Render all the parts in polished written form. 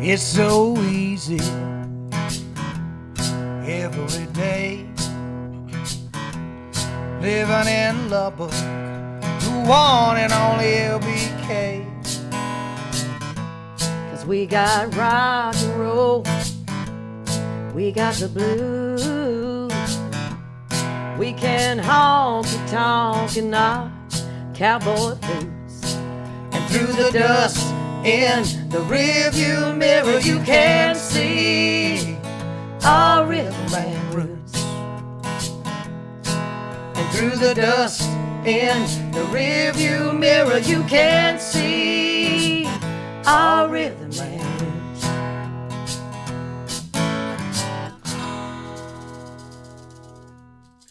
It's so easy every day, living in Lubbock, the one and only LBK. 'Cause we got rock and roll, we got the blues, we can honky tonk in our cowboy boots, and through the dust in the rearview mirror you can see our rhythm and roots. And through the dust in the rearview mirror you can see our rhythm and roots.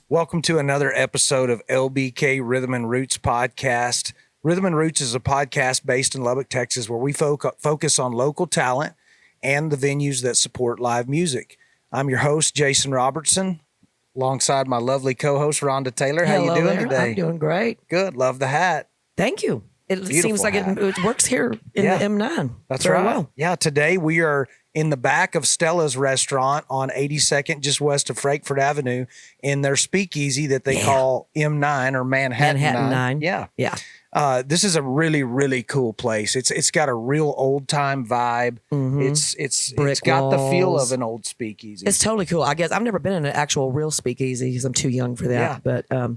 Welcome to another episode of LBK Rhythm and Roots podcast. Rhythm and Roots is a podcast based in Lubbock, Texas, where we focus on local talent and the venues that support live music. I'm your host, Jason Robertson, alongside my lovely co-host, Rhonda Taylor. How you doing today? I'm doing great. Good. Love the hat. Thank you. It Beautiful seems like it works here in the M9. That's very right. Well. Yeah, today we are in the back of Stella's restaurant on 82nd, just west of Frankfort Avenue, in their speakeasy that they call M9 or Manhatt9. Yeah. Yeah. This is a really, really cool place. It's got a real old time vibe. Mm-hmm. It's got the feel of an old speakeasy. It's totally cool. I guess I've never been in an actual real speakeasy because I'm too young for that. Yeah.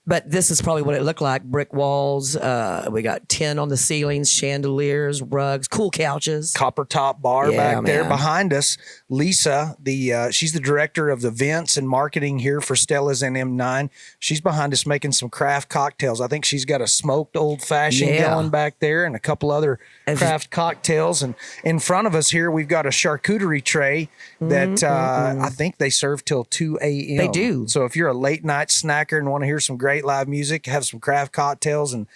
But this is probably what it looked like. Brick walls. We got tin on the ceilings, chandeliers, rugs, cool couches. Copper top bar back there. Behind us, Lisa, she's the director of the events and marketing here for Stella's and M9. She's behind us making some craft cocktails. I think she's got a smoked old fashioned going back there and a couple other craft cocktails. And in front of us here, we've got a charcuterie tray that I think they serve till 2 a.m. They do. So if you're a late night snacker and want to hear some great live music, have some craft cocktails, and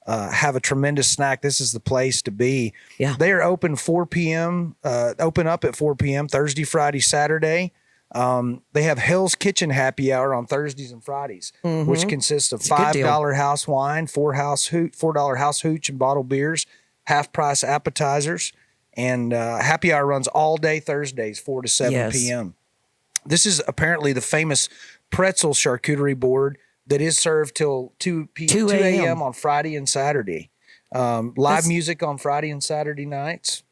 have a tremendous snack, this is the place to be. Yeah. They are open 4 p.m., open up at 4 p.m. Thursday, Friday, Saturday. They have Hell's Kitchen happy hour on Thursdays and Fridays, which consists of $5 house wine, $4 house hooch and bottled beers, half price appetizers, and happy hour runs all day Thursdays, 4 to 7 p.m. This is apparently the famous pretzel charcuterie board that is served till 2 a.m. on Friday and Saturday. Live music on Friday and Saturday nights.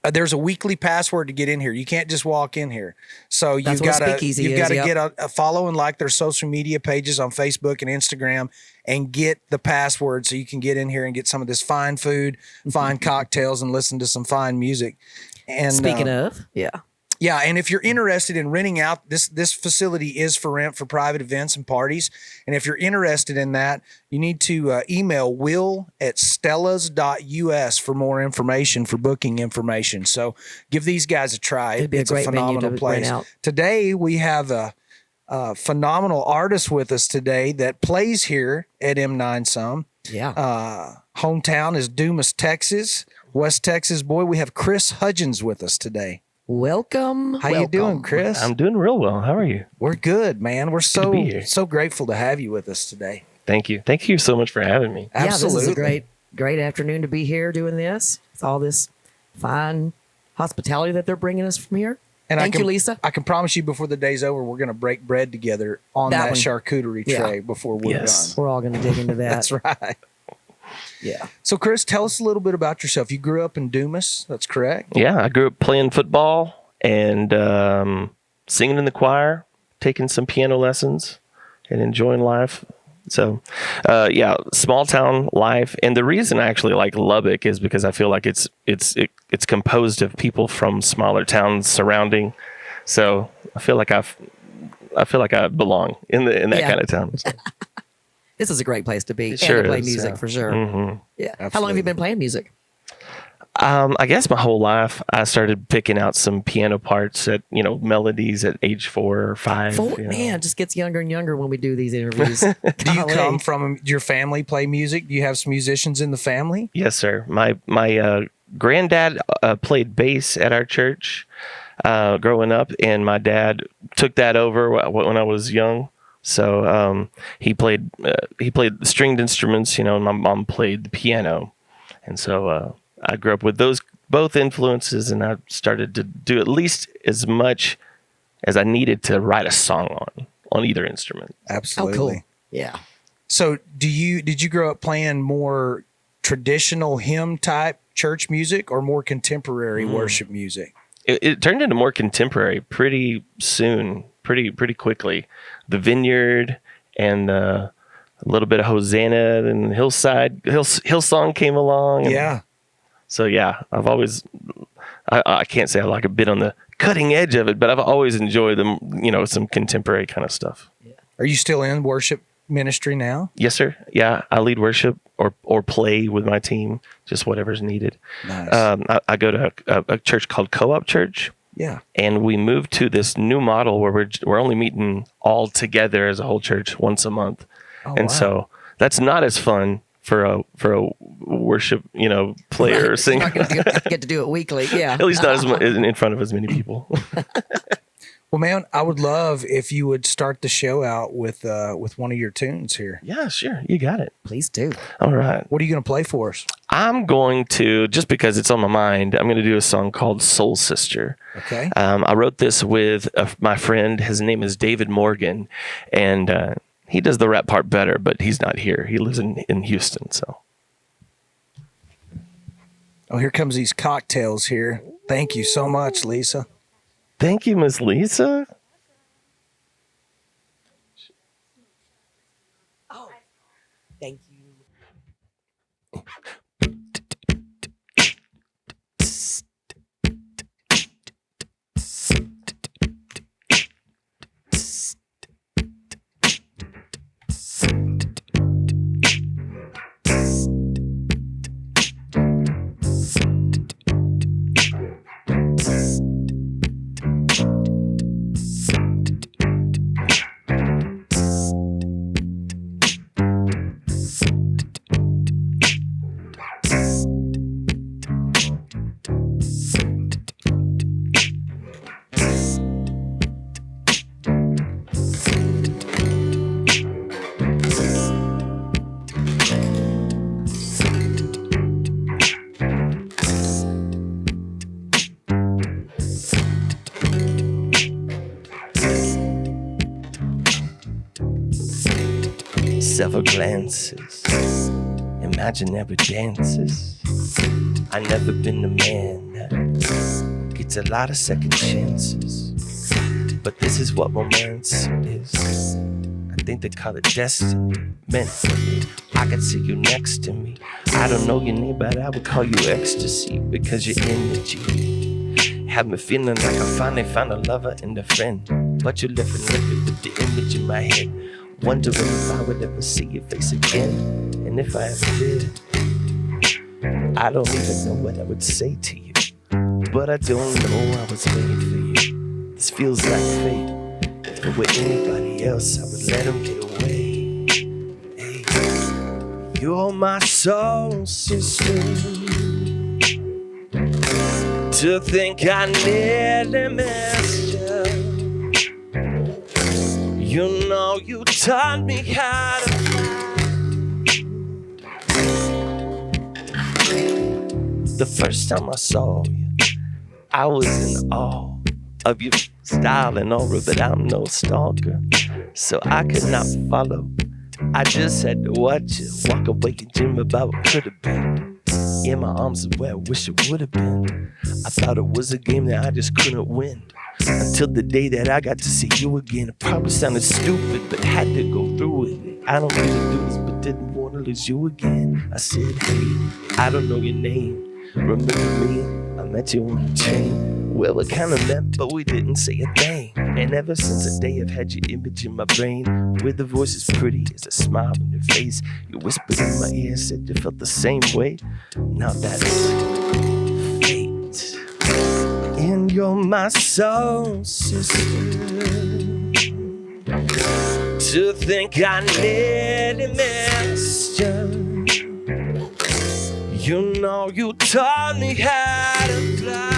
There's a weekly password to get in here. You can't just walk in here. So you've got to get a follow and like their social media pages on Facebook and Instagram and get the password so you can get in here and get some of this fine food, fine cocktails, and listen to some fine music. And speaking of, yeah, and if you're interested in renting out, this facility is for rent for private events and parties. And if you're interested in that, you need to email will@stellas.us for more information, for booking information. So give these guys a try. It'd be it's a great phenomenal venue to place. rent out. Today, we have a phenomenal artist with us today that plays here at M9 some. Yeah. Hometown is Dumas, Texas, West Texas boy. We have Chris Hudgins with us today. Welcome. How you doing, Chris? I'm doing real well. How are you? We're good, man. We're Good so grateful to have you with us today. Thank you. Thank you so much for having me. Absolutely. Yeah, this is a great afternoon to be here doing this. With all this fine hospitality that they're bringing us from here. And Thank you, Lisa. I can promise you before the day's over, we're going to break bread together on that charcuterie tray before we're done. We're all going to dig into that. That's right. Yeah. So, Chris, tell us a little bit about yourself. You grew up in Dumas. That's correct? Yeah, I grew up playing football and singing in the choir, taking some piano lessons, and enjoying life. So, small town life. And the reason I actually like Lubbock is because I feel like it's composed of people from smaller towns surrounding. So I feel like I belong in that kind of town. So. This is a great place to be and to play music for sure. Mm-hmm. Yeah. Absolutely. How long have you been playing music? I guess my whole life. I started picking out some piano parts melodies at age 4 or 5. Man, it just gets younger and younger when we do these interviews. Do you come from your family play music? Do you have some musicians in the family? Yes, sir. My granddad played bass at our church growing up, and my dad took that over when I was young. So he played stringed instruments, and my mom played the piano, and so I grew up with those both influences, and I started to do at least as much as I needed to write a song on either instrument. Absolutely. Oh, cool. Yeah. So did you grow up playing more traditional hymn type church music or more contemporary worship music? It turned into more contemporary pretty soon, pretty quickly. The Vineyard and a little bit of Hosanna and Hillsong came along. Yeah. So yeah, I've always, I can't say I like a bit on the cutting edge of it, but I've always enjoyed some contemporary kind of stuff. Yeah. Are you still in worship ministry now? Yes, sir. Yeah, I lead worship or play with my team, just whatever's needed. Nice. I go to a church called Co-op Church. Yeah. And we moved to this new model where we're only meeting all together as a whole church once a month. Oh, and wow. so that's not as fun for a worship, player or singer. You're not going to get to do it weekly. Yeah. At least not as in front of as many people. Well, man, I would love if you would start the show out with one of your tunes here. Yeah, sure. You got it. Please do. All right. What are you going to play for us? I'm going to, just because it's on my mind, I'm going to do a song called Soul Sister. Okay. I wrote this with my friend. His name is David Morgan, and he does the rap part better, but he's not here. He lives in Houston, so. Oh, here comes these cocktails here. Thank you so much, Lisa. Thank you, Miss Lisa. Oh, thank you. Several glances, imaginary dances. I never been the man that gets a lot of second chances, but this is what romance is. I think they call it destiny, meant for me. I could see you next to me. I don't know your name, but I would call you ecstasy because your energy have me feeling like I finally found a lover and a friend. But you left me looking with the image in my head, wondering if I would ever see your face again. And if I ever did, I don't even know what I would say to you. But I don't know I was made for you. This feels like fate. If it were anybody else, I would let him get away. Hey, you're my soul sister. To think I nearly missed you. You know you taught me how to fly. The first time I saw you, I was in awe of your style and aura, but I'm no stalker, so I could not follow. I just had to watch you walk away and dream about what could have been. In my arms is where I wish it would have been. I thought it was a game that I just couldn't win. Until the day that I got to see you again. It probably sounded stupid, but had to go through with it. I don't really do this, but didn't want to lose you again. I said, hey, I don't know your name. Remember me? I met you on the train. Well, we kinda met, but we didn't say a thing. And ever since the day I've had your image in my brain, with a voice as pretty as a smile on your face. You whispered in my ear, said you felt the same way. Now that's fate. And you're my soul sister. To think I nearly missed you. You know you taught me how to fly.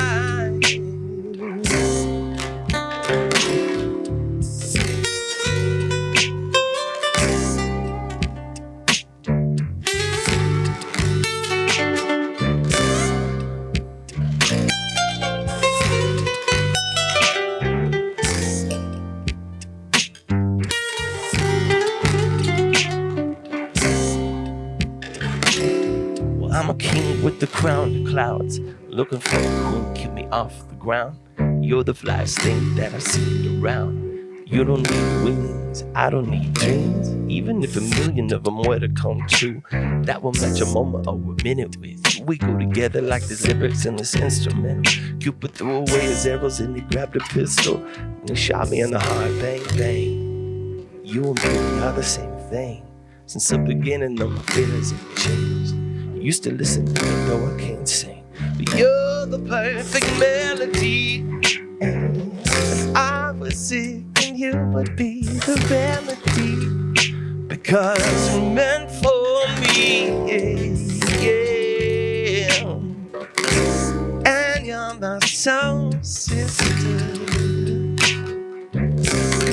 I'm a king with the crown, the clouds, looking for who will keep me off the ground. You're the flyest thing that I've seen around. You don't need wings, I don't need dreams. Even if a million of them were to come true, that will match a moment or a minute with you. We go together like the lyrics in this instrumental. Cupid threw away his arrows and he grabbed a pistol and he shot me in the heart, bang, bang. You and me are the same thing. Since the beginning of my feelings have changed. You used to listen to me though I can't sing. But you're the perfect melody. And if I was sick, you would be the remedy, because you're meant for me, yeah. And you're my soul sister.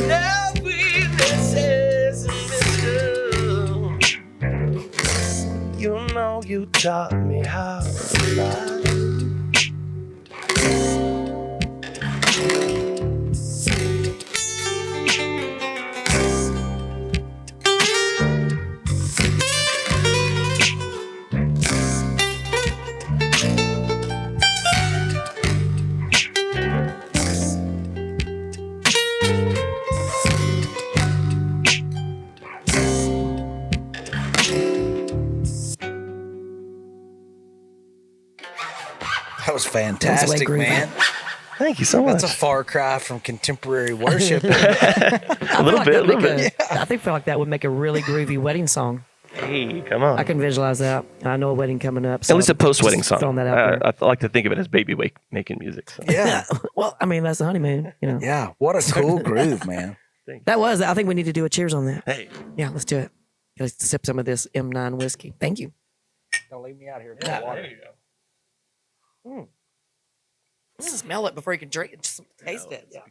No weaknesses in this love. You know you taught me how to love. That was fantastic, man. Thank you so much. That's a far cry from contemporary worship. A little bit. I feel like that would make a really groovy wedding song. Hey, come on. I can visualize that. I know a wedding coming up. So at least a post-wedding song. Throwing that out there. I like to think of it as baby making music. So. Yeah. Well, I mean, that's the honeymoon, you know. Yeah. What a cool groove, man. I think we need to do a cheers on that. Hey. Yeah, let's do it. Let's sip some of this M9 whiskey. Thank you. Don't leave me out here. Yeah, there you go. Smell it before you can drink it. Just taste it. Yeah.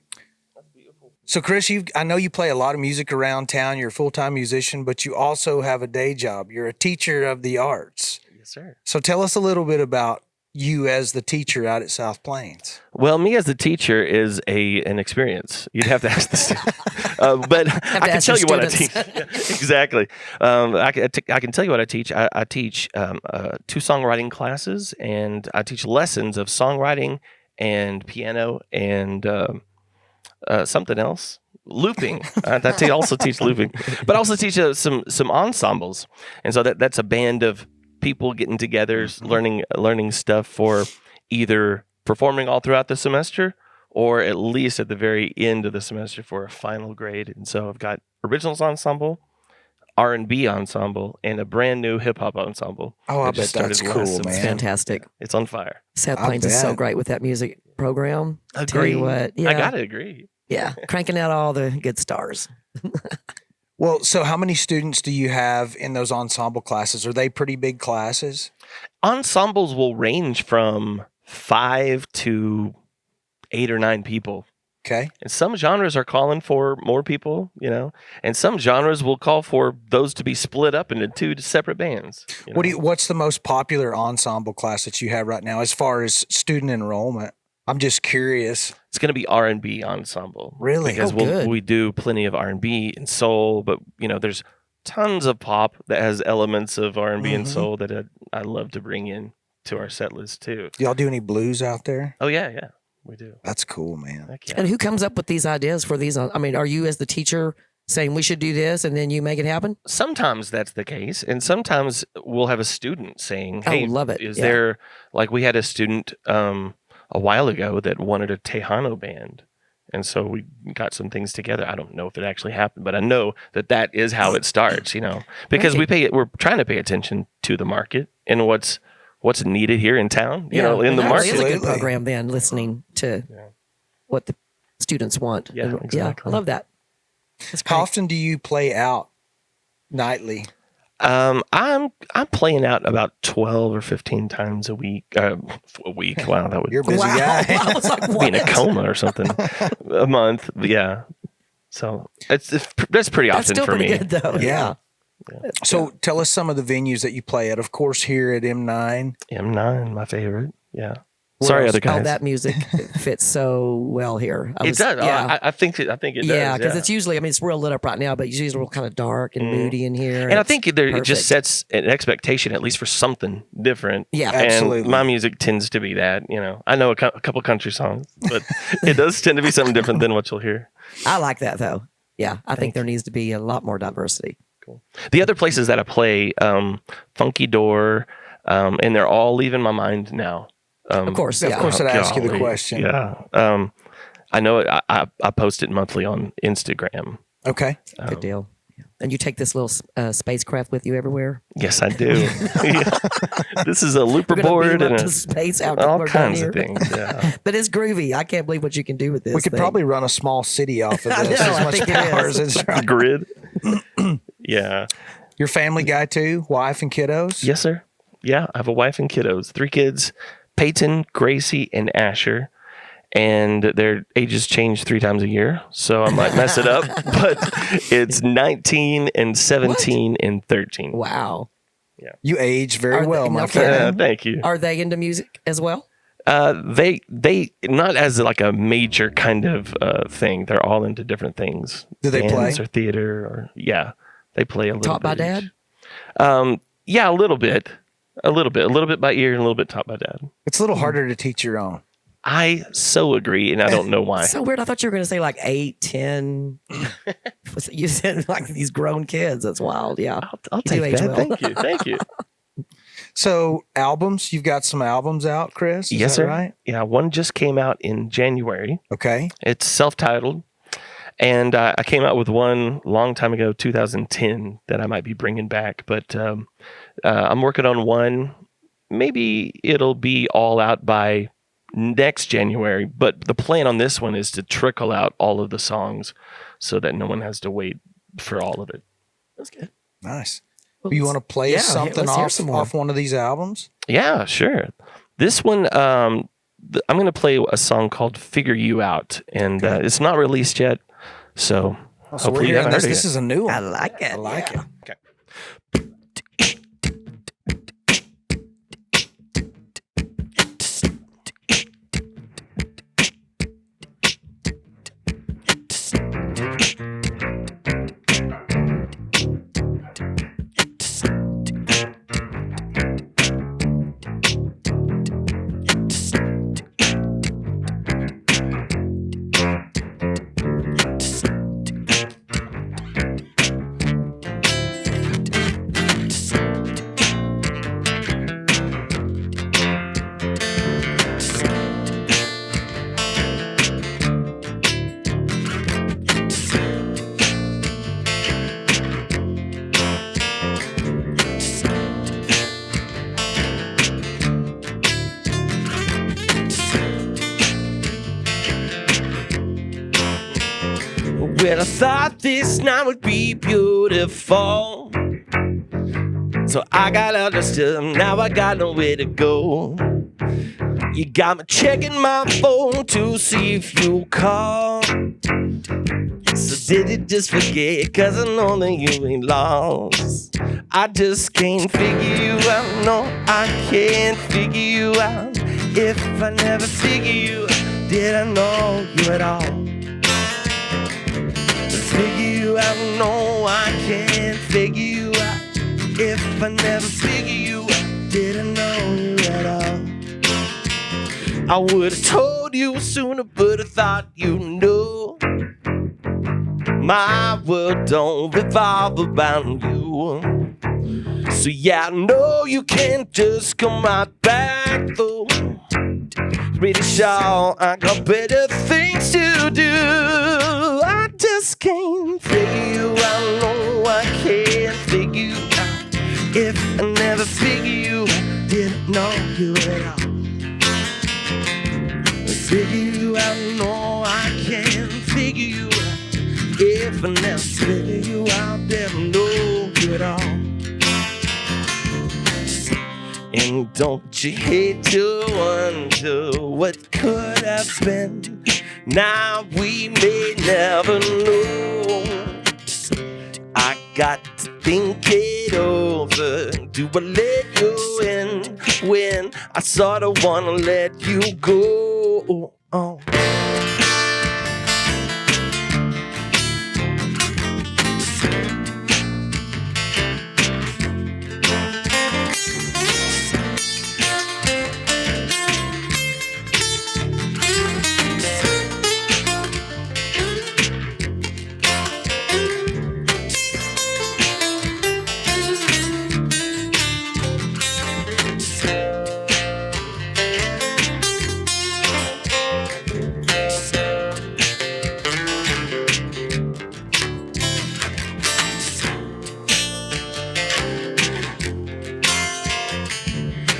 That's beautiful. So, Chris, I know you play a lot of music around town. You're a full-time musician, but you also have a day job. You're a teacher of the arts. Yes, sir. So tell us a little bit about you as the teacher out at South Plains. Well, me as the teacher is an experience. You'd have to ask the student. But I can tell you what I teach. Exactly. I can tell you what I teach. I teach 2 songwriting classes, and I teach lessons of songwriting and piano and something else. Looping. I also teach looping, but I also teach some ensembles. And so that's a band of people getting together, learning stuff for either performing all throughout the semester or at least at the very end of the semester for a final grade. And so I've got originals ensemble, R&B ensemble, and a brand new hip hop ensemble. Oh, I bet that's cool, man. It's fantastic. It's on fire. South Plains is so great with that music program. Agree. Tell you what, yeah. I gotta agree. Yeah, cranking out all the good stars. Well, so how many students do you have in those ensemble classes? Are they pretty big classes? Ensembles will range from 5 to 8 or 9 people. Okay. And some genres are calling for more people, and some genres will call for those to be split up into 2 separate bands. What's the most popular ensemble class that you have right now as far as student enrollment? I'm just curious. It's going to be R&B ensemble. Really? Because we do plenty of R&B and soul, but there's tons of pop that has elements of R&B and soul that I love to bring in to our set list too. Do y'all do any blues out there? Oh yeah, we do. That's cool, man. Yeah. And who comes up with these ideas for these? I mean, are you as the teacher saying we should do this and then you make it happen? Sometimes that's the case, and sometimes we'll have a student saying, "Hey, love it. Is there like we had a student a while ago that wanted a Tejano band." And so we got some things together. I don't know if it actually happened, but I know that is how it starts, because we're trying to pay attention to the market and what's needed here in town, in the market. It's a good program then, listening to what the students want. Yeah, exactly. Yeah, I love that. How often do you play out nightly? I'm playing out about 12 or 15 times a week. Wow, that would You're a busy guy. I was like, be in a coma or something. A month, yeah. So that's pretty often still for pretty me. good, though. Yeah. So tell us some of the venues that you play at. Of course, here at M9. M9, my favorite. Yeah. Sorry, other guys. All that music fits so well here. It does. Yeah. I think it does. Yeah, because it's usually, it's real lit up right now, but it's usually real kind of dark and moody in here. And I think it just sets an expectation, at least for something different. Yeah, absolutely. And my music tends to be that. I know a couple country songs, but it does tend to be something different than what you'll hear. I like that though. Yeah, I think there needs to be a lot more diversity. Cool. The other places that I play, Funky Door, and they're all leaving my mind now. Of course, Of course, I'd ask you the question. Yeah. I know I post it monthly on Instagram. Okay. Good deal. And you take this little spacecraft with you everywhere? Yes, I do. Yeah. This is a looper We're gonna board beam up and to space out all down kinds here. of things. Yeah. But it's groovy. I can't believe what you can do with this. We could probably run a small city off of I this. know, As I much think it power is. as it's The grid. Yeah. Your family guy too? Wife and kiddos? Yes, sir. Yeah, I have a wife and kiddos. 3 kids, Peyton, Gracie, and Asher. And their ages change 3 times a year, so I might mess it up. But it's 19 and 17 and 13. Wow. You age very well, my no friend. Thank you. Are they into music as well? They not as like a major kind of thing. They're all into different things. Do they Bands play? or theater or they play a little. Taught by bit dad? each. Yeah, a little bit by ear and a little bit taught by dad. It's a little harder to teach your own. I so agree, and I don't know why. So weird. I thought you were going to say like 8, 10. You said like these grown kids. That's wild. Yeah. I'll You take do age that. well. Thank you. So albums, you've got some albums out, Chris? Is Yes, that sir. right? Yeah, one just came out in January. Okay. It's self-titled, and I came out with one long time ago, 2010, that I might be bringing back. But I'm working on one. Maybe it'll be all out by next January. But the plan on this one is to trickle out all of the songs so that no one has to wait for all of it. That's good. Nice. Well, You want to play yeah, something let's hear some more. off one of these albums? Yeah, sure. This one, I'm going to play a song called "Figure You Out," and it's not released yet. So So we're hopefully you hearing haven't this. heard it This yet. is a new one. I like it. I like yeah. it. Okay. Well, I thought this night would be beautiful, so I got understood. Now I got nowhere to go. You got me checking my phone to see if you call. So did you just forget? 'Cause I know that you ain't lost. I just can't figure you out. No, I can't figure you out. If I never figure you out, did I know you at all? Figure you out, no, I can't figure you out. If I never figure you out, did I know you at all? I would've told you sooner, but I thought you knew. My world don't revolve around you. So yeah, I know you can't just come right back though. Pretty sure I got better things to do. I just can't figure you out. No, I can't figure you out. If I never figure you out, didn't know you at all. Figure you out. No, I can't figure you out. If I never figure you out, didn't know you at all. And don't you hate to wonder what could have been? Now we may never know. I got to think it over. Do I let you in when I sort of want to let you go? Oh.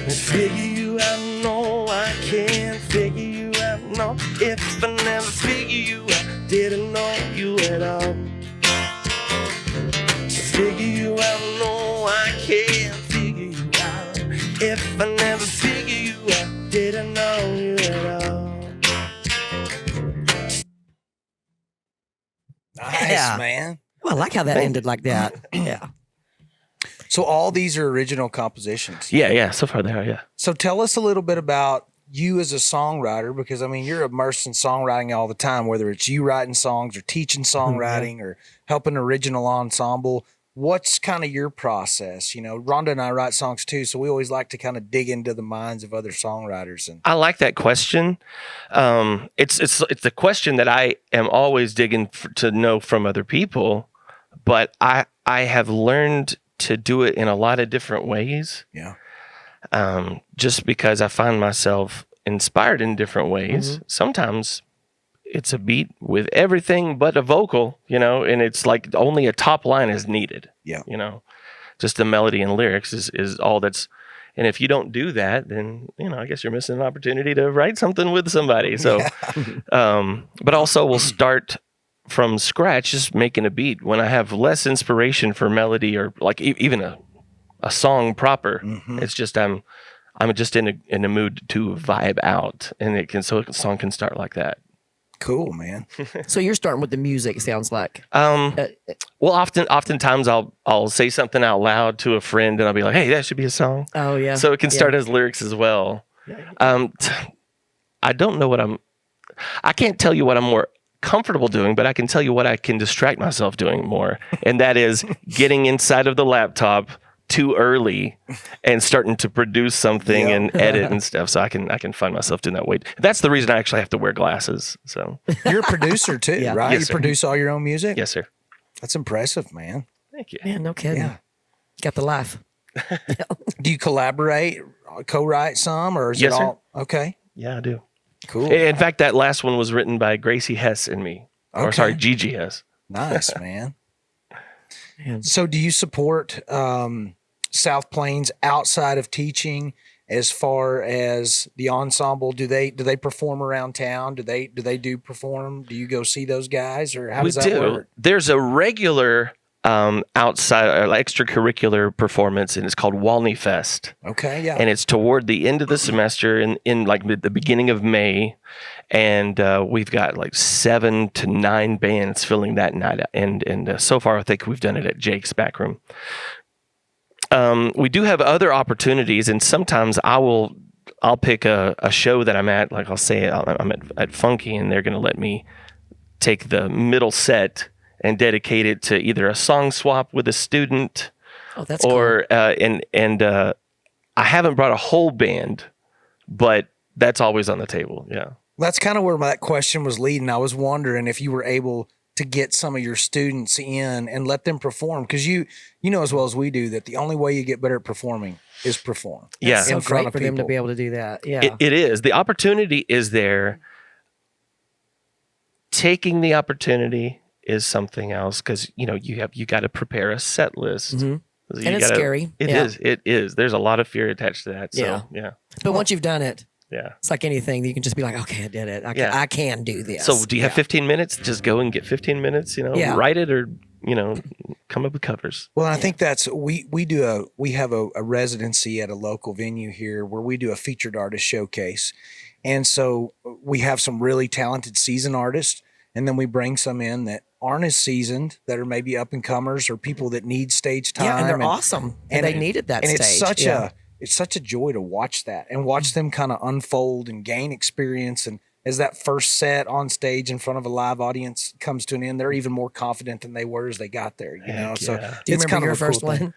Figure you out, no, I can't figure you out, no. If I never figure you out, didn't know you at all. Figure you out, no, I can't figure you out. If I never figure you out, didn't know you at all. Nice, Yeah. man. Well, I like how that ended like that. Yeah. So all these are original compositions. Yeah, so far they are, yeah. So tell us a little bit about you as a songwriter, because I mean, you're immersed in songwriting all the time, whether it's you writing songs or teaching songwriting or helping original ensemble. What's kind of your process? You know, Rhonda and I write songs too, so we always like to kind of dig into the minds of other songwriters. And I like that question. It's a question that I am always digging to know from other people, but I have learned to do it in a lot of different ways. yeah, Just because I find myself inspired in different ways. Mm-hmm. Sometimes it's a beat with everything but a vocal, you know, and it's like only a top line is needed. Yeah. You know, just the melody and lyrics is all that's, and if you don't do that, then, you know, I guess you're missing an opportunity to write something with somebody. So, but also we'll start from scratch, just making a beat when I have less inspiration for melody or like even a song proper. Mm-hmm. It's just I'm just in a mood to vibe out, and a song can start like that. Cool, man. So you're starting with the music, it sounds like. Well, oftentimes I'll say something out loud to a friend, and I'll be like, "Hey, that should be a song." Oh yeah. So it can start as lyrics as well. I don't know I can't tell you what I'm more comfortable doing, but I can tell you what I can distract myself doing more, and that is getting inside of the laptop too early and starting to produce something and edit and stuff. So I can find myself doing that. That's the reason I actually have to wear glasses. So you're a producer too, right? Yes, you sir. produce all your own music? Yes, sir. That's impressive, man. Thank you. Man, no kidding. Yeah. Got the life. Do you collaborate, co-write some, or is Yes, it sir. all okay? Yeah, I do. Cool. In fact, that last one was written by Gracie Hess and me. Or Okay. sorry, Gigi Hess. Nice, man. Man. So do you support South Plains outside of teaching as far as the ensemble? Do they perform around town? Do they perform? Do you go see those guys, or how does that work? There's a regular outside or extracurricular performance, and it's called Walney Fest. Okay, yeah. And it's toward the end of the semester in like the beginning of May. And we've got like 7 to 9 bands filling that night. And so far, I think we've done it at Jake's back room. We do have other opportunities, and sometimes I'll pick a show that I'm at. Like I'll say I'm at Funky, and they're going to let me take the middle set and dedicate it to either a song swap with a student, that's or cool. and I haven't brought a whole band, but that's always on the table. Yeah, That's kind of where that question was leading. I was wondering if you were able to get some of your students in and let them perform, because you know as well as we do that the only way you get better at performing is perform. Yeah, It's so in front great of for them to people. be able to do that. Yeah. it is. The opportunity is there. Taking the opportunity is something else, because you got to prepare a set list. Mm-hmm. And it's scary. It is. It is. There's a lot of fear attached to that. So, yeah. But once you've done it, Yeah. it's like anything. You can just be like, okay, I did it. I can do this. So do you have 15 minutes? Just go and get 15 minutes, write it, or, come up with covers. Well, I think that's we have a residency at a local venue here where we do a featured artist showcase. And so we have some really talented seasoned artists, And then we bring some in that aren't as seasoned, that are maybe up and comers or people that need stage time. Yeah, and they're awesome. And they needed that and stage. It's such a joy to watch that and watch them kind of unfold and gain experience. And as that first set on stage in front of a live audience comes to an end, they're even more confident than they were as they got there. You know, so do you it's remember kind your of a first cool thing. one?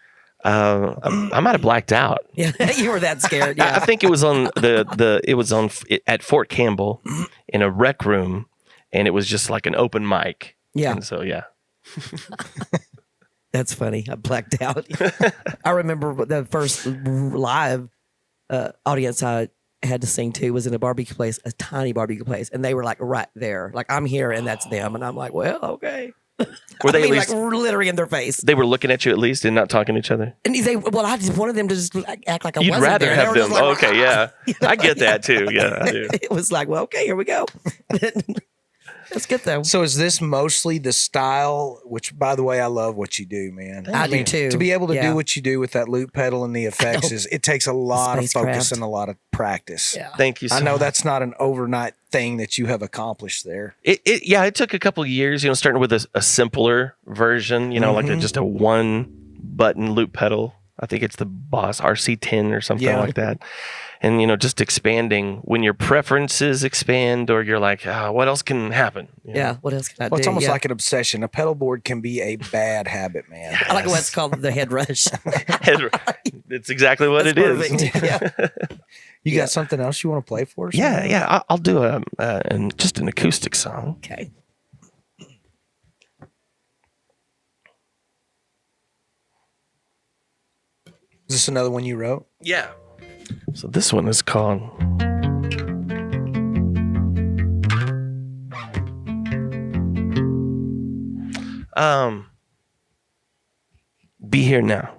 I might have blacked out. Yeah, you were that scared. Yeah, I think it was on at Fort Campbell in a rec room, and it was just like an open mic. Yeah. And so that's funny. I blacked out. I remember the first live audience I had to sing to was in a barbecue place, a tiny barbecue place, and they were like right there, like I'm here and that's them, and I'm like, well, okay. Were they I mean, at least like literally in their face? They were looking at you at least and not talking to each other. And I just wanted them to just act like I You'd wasn't rather there. have them. Like, Okay, yeah, you know, I get that too. Yeah, I do. It was like, well, okay, here we go. Let's get them. So is this mostly the style, which by the way, I love what you do, man. I do too. To be able to Yeah. do what you do with that loop pedal and the effects it takes a lot of focus Spacecraft. and a lot of practice. Yeah. Thank you so I know much. that's not an overnight thing that you have accomplished there. It took a couple of years, starting with a simpler version, like just a one button loop pedal. I think it's the Boss RC10 or something like that. And, just expanding when your preferences expand or you're like, what else can happen? Yeah, what else can I do? Well, it's almost Yeah. like an obsession. A pedal board can be a bad habit, man. I like what's called the head rush. It's exactly what it is. Perfect. Yeah. You got something else you want to play for us? Yeah. I'll do just an acoustic song. Okay. Is this another one you wrote? Yeah. So this one is called Be Here Now.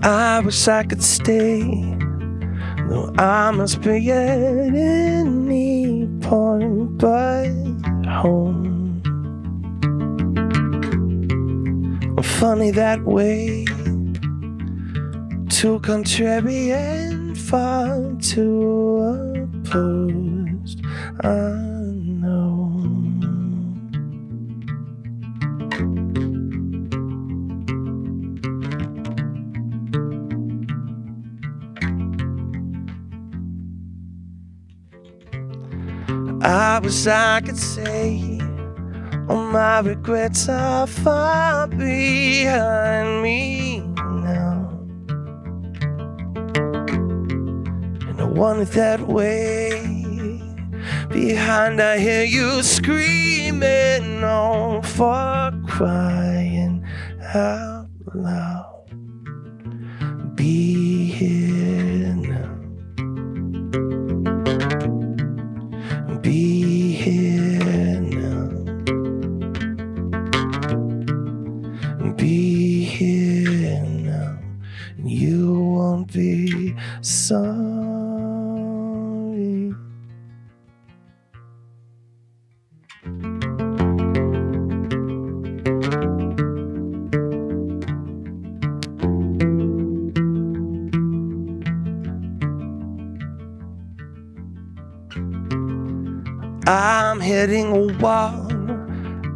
I wish I could stay, though I must be at any point but home. Funny that way, too contrary and far too opposed, I know. I wish I could say all my regrets are far behind me now, and I want it that way. Behind I hear you screaming, oh, for crying out loud. Be here now. Be here now. Be here now. And you won't be sorry. I'm hitting a wall.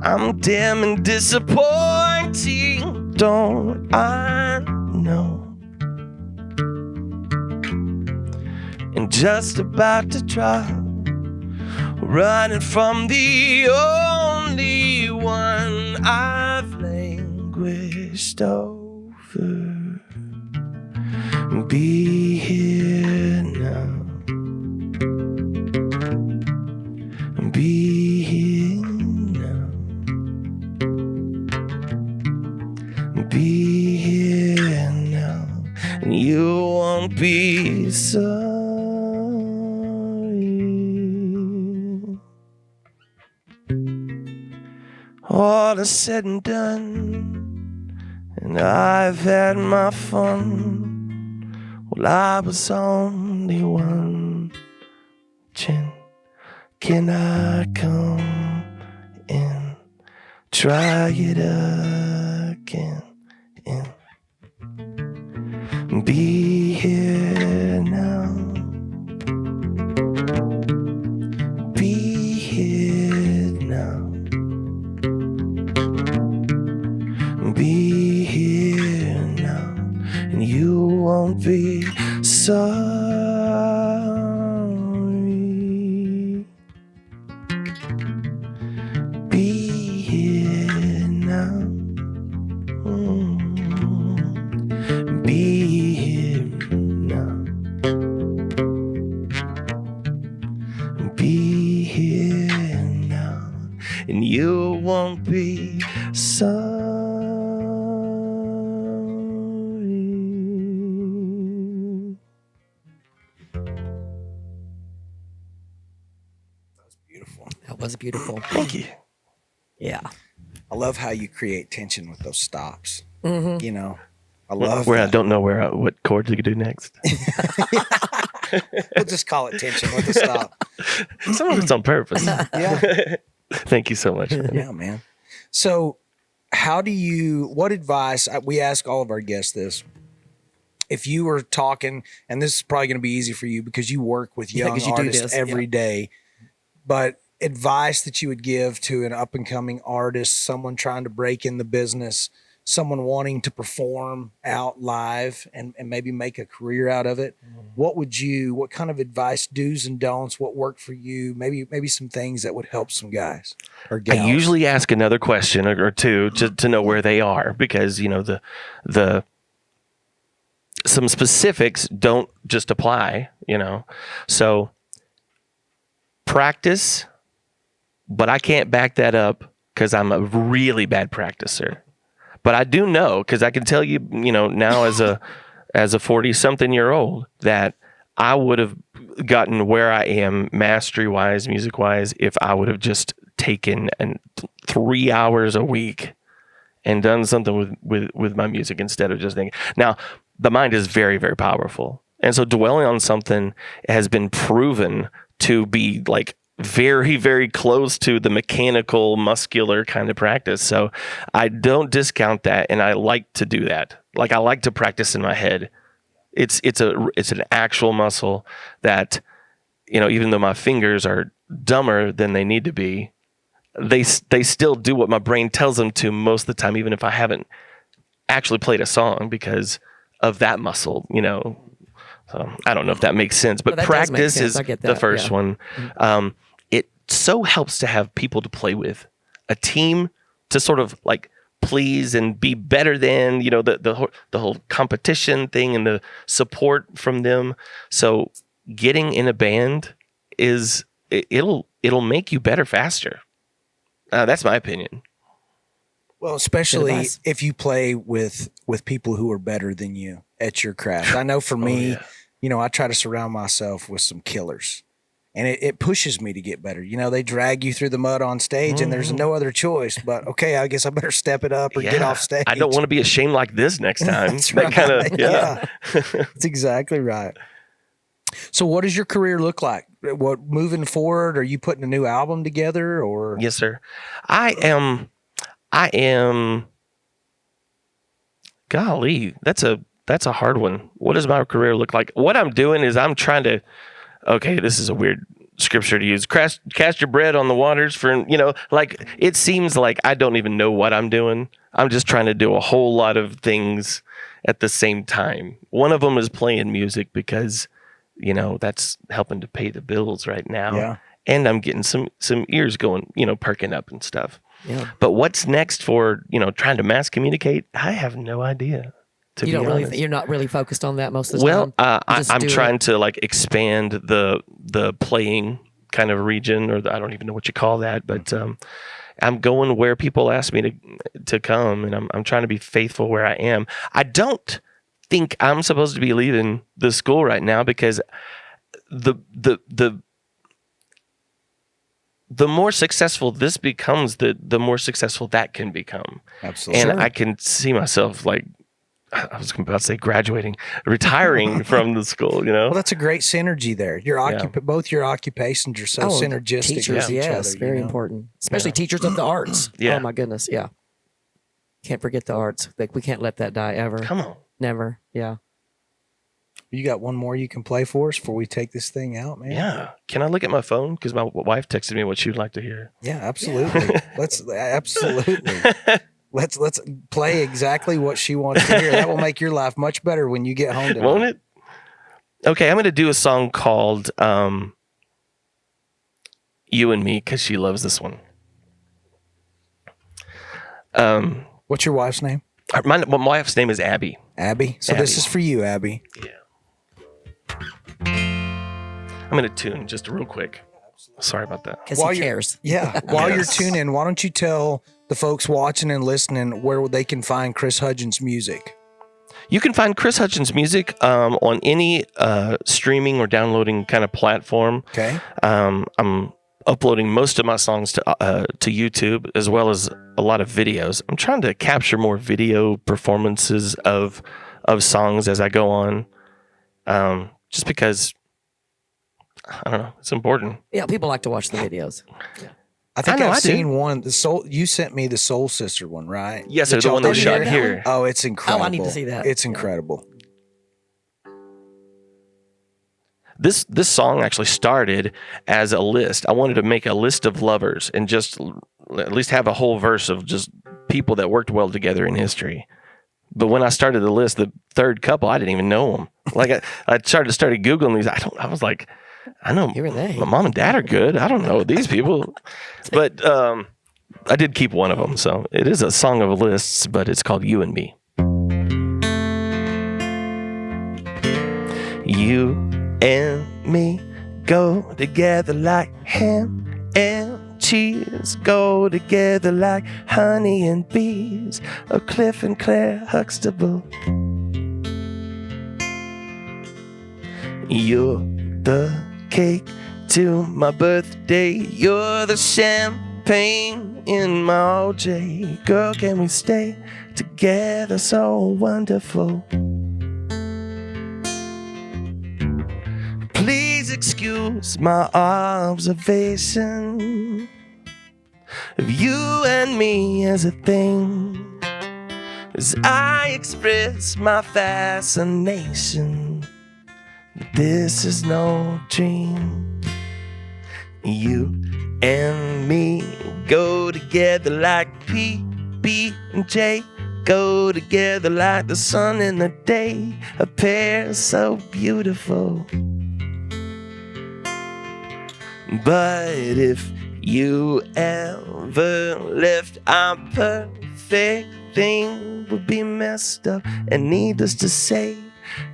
I'm dim and disappointing. Don't I know? And just about to drop, running from the only one I've languished over. Be here now. Be here now. Be here now. And you won't be sorry. all is said and done, and I've had my fun, well, I was only one. Can I come in, try it again, and be here now, be here now, be here now, and you won't be sorry. Be here now. Be here now. Be here now. And you won't be sorry. That was beautiful. That was beautiful. Thank you. Yeah. I love how you create tension with those stops. Mm-hmm. You know, I love where that. I don't know what chords you could do next. We'll just call it tension with the stop. Some of it's on purpose. Yeah. Thank you so much. Man. Yeah, man. So what advice, we ask all of our guests this, if you were talking, and this is probably going to be easy for you because you work with young artists every day, but advice that you would give to an up and coming artist, someone trying to break in the business, someone wanting to perform out live and maybe make a career out of it. What kind of advice, do's and don'ts, what worked for you? Maybe some things that would help some guys or gals. I usually ask another question or two to know where they are, because, you know, the some specifics don't just apply, you know. So practice, but I can't back that up because I'm a really bad practicer. But I do know, because I can tell you, you know, now as a 40-something-year-old, that I would have gotten where I am mastery-wise, music-wise, if I would have just taken 3 hours a week and done something with my music instead of just thinking. Now, the mind is very, very powerful. And so dwelling on something has been proven to be like very, very close to the mechanical, muscular kind of practice. So I don't discount that, and I like to do that. Like, I like to practice in my head. It's an actual muscle that, you know, even though my fingers are dumber than they need to be, they still do what my brain tells them to most of the time, even if I haven't actually played a song, because of that muscle, you know. So I don't know if that makes sense, but practice is the first one. It so helps to have people to play with, a team to sort of like please and be better than, you know, the whole competition thing and the support from them. So getting in a band it'll make you better faster. That's my opinion. Well, especially if you play with people who are better than you at your craft. I know for me, you know, I try to surround myself with some killers, and it pushes me to get better. You know, they drag you through the mud on stage, and there's no other choice but, okay, I guess I better step it up or get off stage. I don't want to be ashamed like this next time. That's right. That's exactly right. So what does your career look like? What, moving forward, are you putting a new album together, or? Yes, sir. I am. Golly, that's a hard one. What does my career look like? What I'm doing is I'm trying to, okay, this is a weird scripture to use. Cast your bread on the waters for, you know, like, it seems like I don't even know what I'm doing. I'm just trying to do a whole lot of things at the same time. One of them is playing music because, you know, that's helping to pay the bills right now. Yeah. And I'm getting some ears going, you know, perking up and stuff. Yeah. But what's next for, you know, trying to mass communicate? I have no idea. You're not really focused on that most of the time. Well, I'm trying to like expand the playing kind of region, or I don't even know what you call that, but I'm going where people ask me to come, and I'm trying to be faithful where I am. I don't think I'm supposed to be leaving the school right now, because the the more successful this becomes, the more successful that can become. Absolutely. And I can see myself like, I was about to say graduating, retiring from the school, Well, that's a great synergy there. Both your occupations are so synergistic. Teachers, with each yes, other, very important. Especially teachers of the arts. Yeah. Oh my goodness, yeah. Can't forget the arts. Like, we can't let that die ever. Come on. Never, yeah. You got one more you can play for us before we take this thing out, man? Yeah. Can I look at my phone? Because my wife texted me what she'd like to hear. Yeah, absolutely. Let's play exactly what she wants to hear. That will make your life much better when you get home tonight. Won't it? Okay, I'm going to do a song called You and Me, because she loves this one. What's your wife's name? My wife's name is Abby. Abby? So this is for you, Abby. Yeah. I'm going to tune just real quick. Sorry about that. Because he cares. Yeah. While you're tuning, why don't you tell the folks watching and listening where they can find Chris Hudgins music? You can find Chris Hudgins music on any streaming or downloading kind of platform. Okay. I'm uploading most of my songs to YouTube, as well as a lot of videos. I'm trying to capture more video performances of songs as I go on, just because, I don't know, it's important. Yeah, people like to watch the videos. Yeah. I think I've seen one. You sent me the Soul Sister one, right? Yes, sir, the one that was shot here. Oh, it's incredible. Oh, I need to see that. It's incredible. This song actually started as a list. I wanted to make a list of lovers and just at least have a whole verse of just people that worked well together in history. But when I started the list, the third couple, I didn't even know them. Like I started Googling these. I was like, I know my mom and dad are good. I don't know these people. But I did keep one of them. So it is a song of lists, but it's called You and Me. You and me go together like ham and cheese, go together like honey and bees, or Cliff and Claire Huxtable. You're the cake to my birthday, you're the champagne in my OJ. Girl, can we stay together so wonderful? Please excuse my observation of you and me as a thing, as I express my fascination. This is no dream. You and me go together like P, B, and J. Go together like the sun and the day, a pair so beautiful. But if you ever left, our perfect thing would be messed up, and needless to say,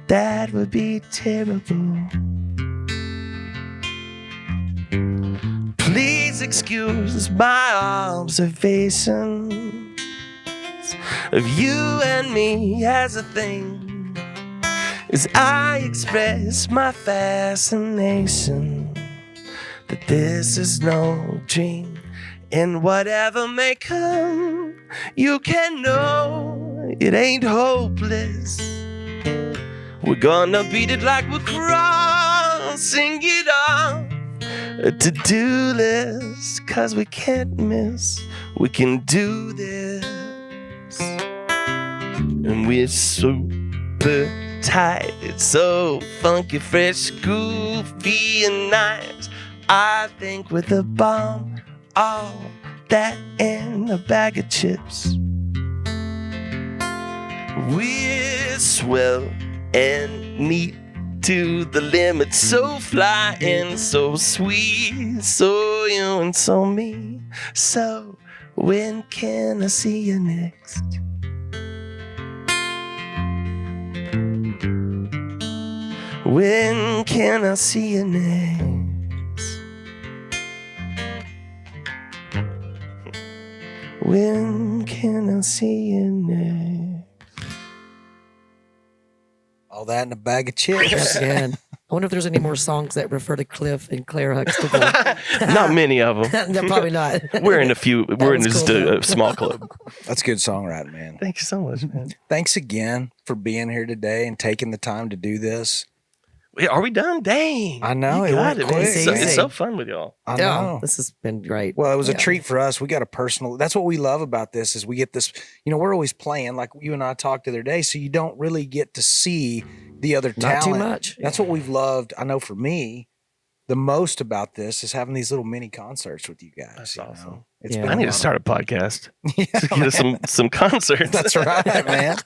that would be terrible. Please excuse my observations of you and me as a thing, as I express my fascination that this is no dream, and whatever may come, you can know it ain't hopeless. We're gonna beat it like we're crossing it off a to-do list, 'cause we can't miss, we can do this. And we're super tight, it's so funky, fresh, goofy, and nice. I think with a bomb, all that and a bag of chips, we're swell and neat to the limit, so fly and so sweet, so you and so me. So when can I see you next? When can I see you next? When can I see you next? All that in a bag of chips. Again. I wonder if there's any more songs that refer to Cliff and Claire Huxtable. Not many of them. No, probably not. We're in a few. We're in just a small club. That's good songwriting, man. Thank you so much, man. Thanks again for being here today and taking the time to do this. Wait, are we done? Dang. I know. You It got went man. quick. It's so fun with y'all. I Yeah, know. this has been great. Well, it was a treat for us. We got a personal, that's what we love about this is we get this, we're always playing like you and I talked the other day. So you don't really get to see the other Not talent. too much. That's what we've loved. I know for me, the most about this is having these little mini concerts with you guys. That's awesome. It's Yeah. been I need a to lot start a podcast. Yeah, To get us some concerts. That's right, man.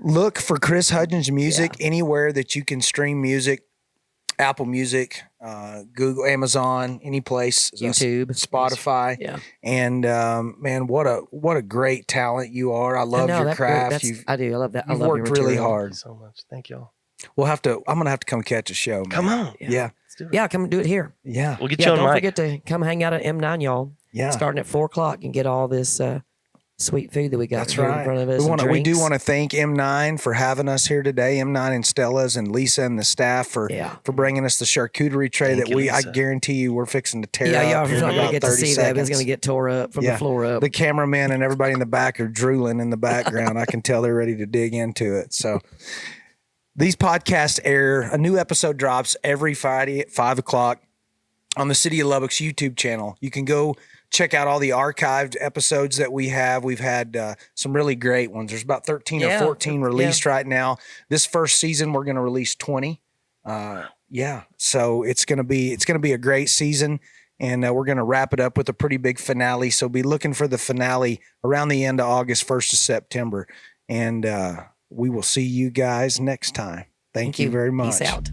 Look for Chris Hudgins music anywhere that you can stream music. Apple Music, Google, Amazon, any place, YouTube, Spotify. Yeah. And man, what a great talent you are. I love your craft. I do. I love that. I You've love worked your really material. hard. Thank you so much. Thank y'all. I'm gonna have to come catch a show. Man. Come on. Yeah. Let's do it. Yeah, come do it here. Yeah. We'll get Yeah, you on don't mic. forget to come hang out at M9, y'all. Yeah. Starting at 4:00 and get all this sweet food that we got That's here right. in front of us. We do want to thank M9 for having us here today. M9 and Stella's and Lisa and the staff for bringing us the charcuterie tray Thank that you, I Lisa. guarantee you we're fixing to tear Yeah, up. y'all in are not about going to get to 30 see that. It's seconds. going to get tore up from the floor up. The cameraman and everybody in the back are drooling in the background. I can tell they're ready to dig into it. So these podcasts air. A new episode drops every Friday at 5 o'clock on the City of Lubbock's YouTube channel. You can go check out all the archived episodes that we have. We've had some really great ones. There's about 13 or 14 released right now. This first season, we're going to release 20. So it's going to be a great season. And we're going to wrap it up with a pretty big finale. So be looking for the finale around the end of August, 1st of September. And we will see you guys next time. Thank you very much. Peace out.